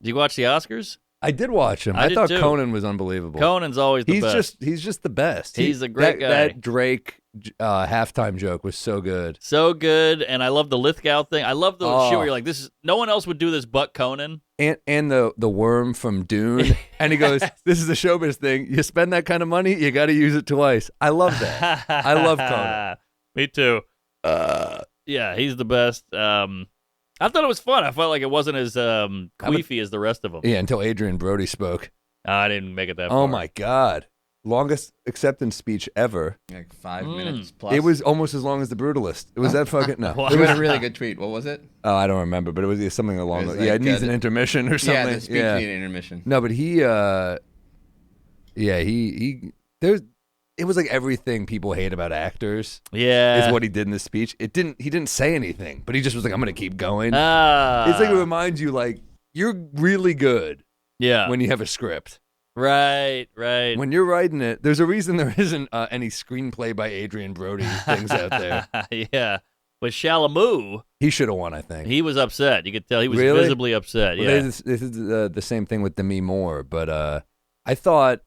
Did you watch the Oscars? I did watch him. I did thought too. Conan was unbelievable. Conan's always the best. He's just the best. He's a great guy. That Drake halftime joke was so good. So good, and I love the Lithgow thing. I love the shit where you're like, no one else would do this but Conan. And the worm from Dune. And he goes, this is a showbiz thing. You spend that kind of money, you got to use it twice. I love that. I love Conan. Me too. Yeah, he's the best. I thought it was fun. I felt like it wasn't as queefy as the rest of them. Yeah, until Adrien Brody spoke. I didn't make it that far. Oh, my God. Longest acceptance speech ever. Like 5 minutes plus. It was almost as long as The Brutalist. It was that fucking... No. It was a really good tweet. What was it? Oh, I don't remember, but it was something along those... like, it needs an intermission or something. Yeah, the speech needed an intermission. No, but he... There's... It was like everything people hate about actors. Yeah. Is what he did in the speech. He didn't say anything, but he just was like, I'm going to keep going. It's like it reminds you, like, you're really good when you have a script. Right. When you're writing it, there's a reason there isn't any screenplay by Adrien Brody things out there. Yeah. But Chalamet, he should have won, I think. He was upset. You could tell he was Really? visibly upset. Well, Yeah. this is the same thing with Demi Moore, but I thought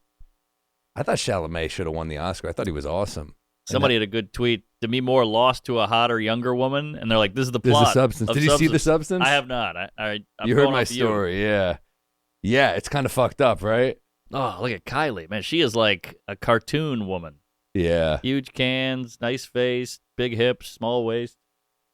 Chalamet should have won the Oscar. I thought he was awesome. Somebody had a good tweet. Demi Moore lost to a hotter, younger woman, and they're like, "This is the plot." There's the Substance. Did you see The Substance? I have not. I'm you heard my story, yeah. Yeah, it's kind of fucked up, right? Oh, look at Kylie, man. She is like a cartoon woman. Yeah. Huge cans, nice face, big hips, small waist.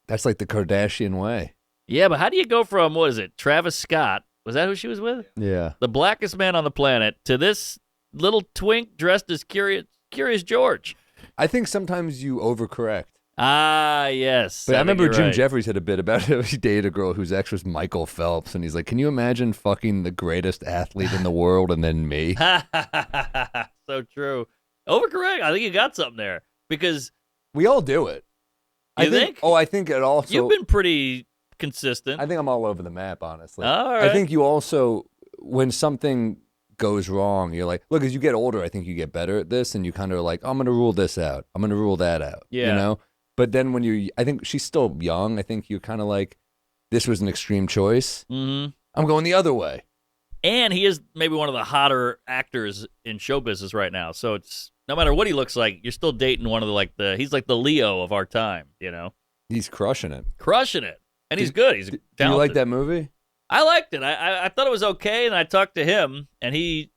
That's like the Kardashian way. Yeah, but how do you go from, what is it, Travis Scott? Was that who she was with? Yeah. The blackest man on the planet to this little twink dressed as Curious George. I think sometimes you overcorrect. Ah, yes. But I remember Jim right. Jeffries had a bit about it. He dated a girl whose ex was Michael Phelps, and he's like, can you imagine fucking the greatest athlete in the world and then me? So true. Overcorrect. I think you got something there because we all do it. You think? Oh, I think it also. You've been pretty consistent. I think I'm all over the map, honestly. All right. I think you also, when something goes wrong, you're like, look, as you get older, I think you get better at this, and you kind of are like, I'm going to rule this out. I'm going to rule that out. Yeah. You know? But then when I think she's still young. I think you're kind of like, this was an extreme choice. Mm-hmm. I'm going the other way. And he is maybe one of the hotter actors in show business right now. So it's no matter what he looks like, you're still dating one of he's like the Leo of our time, you know? He's crushing it. And he's good. He's talented. Do you like that movie? I liked it. I thought it was okay, and I talked to him, and he,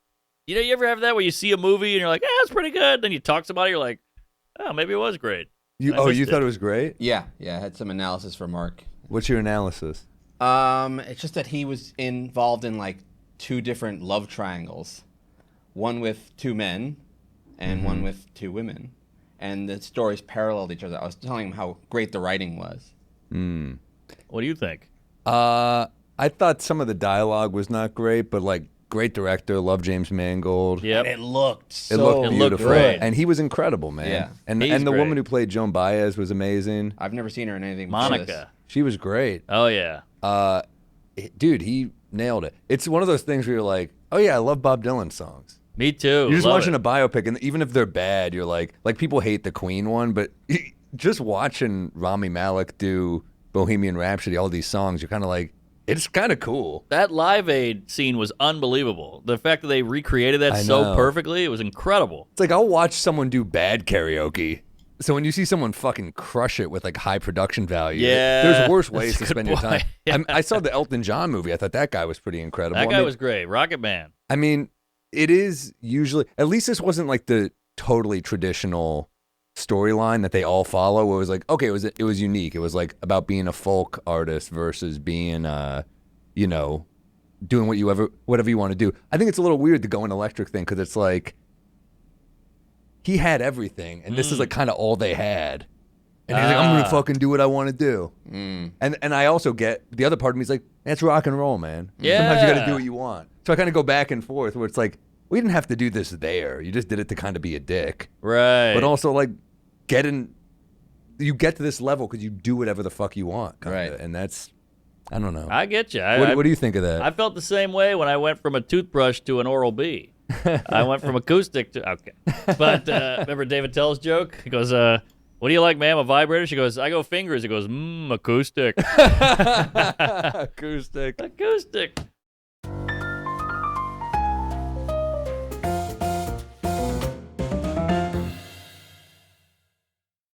you know, you ever have that where you see a movie and you're like, it's pretty good. Then you talk to somebody, you're like, oh, maybe it was great. You thought it was great? Yeah. I had some analysis for Mark. What's your analysis? It's just that he was involved in like 2 different love triangles, one with 2 men and one with 2 women, and the stories paralleled each other. I was telling him how great the writing was. What do you think? I thought some of the dialogue was not great, but like great director, love James Mangold. Yep. And it looked so beautiful. looked great. And he was incredible, man. Yeah. And He's the great. woman who played Joan Baez was amazing. I've never seen her in anything before this. Monica. She was great. Oh, yeah. Dude, he nailed it. It's one of those things where you're like, oh yeah, I love Bob Dylan songs. Me too. You're just Love watching it. a biopic, and even if they're bad, you're like people hate the Queen one, but just watching Rami Malek do Bohemian Rhapsody, all these songs, you're kind of like, it's kind of cool. That Live Aid scene was unbelievable. The fact that they recreated that I so know. perfectly, it was incredible. It's like I'll watch someone do bad karaoke. So when you see someone fucking crush it with like high production value, there's worse ways to that's a good spend your time. point. I saw the Elton John movie. I thought that guy was pretty incredible. That guy was great. Rocket Man. I mean, it is usually, at least this wasn't like the totally traditional storyline that they all follow, where it was like, okay, it was unique. It was like about being a folk artist versus being, you know, doing whatever you want to do. I think it's a little weird to go an electric thing, because it's like, he had everything, and this is like kind of all they had. And he's like, I'm going to fucking do what I want to do. And I also get, the other part of me is like, that's rock and roll, man. Yeah. Sometimes you got to do what you want. So I kind of go back and forth, where it's like, we didn't have to do this there. You just did it to kind of be a dick. Right. But also, like, you get to this level because you do whatever the fuck you want. Kinda. Right. And that's, I don't know. I get you. What do you think of that? I felt the same way when I went from a toothbrush to an Oral-B. I went from acoustic to, okay. But remember David Tell's joke? He goes, what do you like, ma'am, a vibrator? She goes, I go fingers. He goes, acoustic. Acoustic. Acoustic.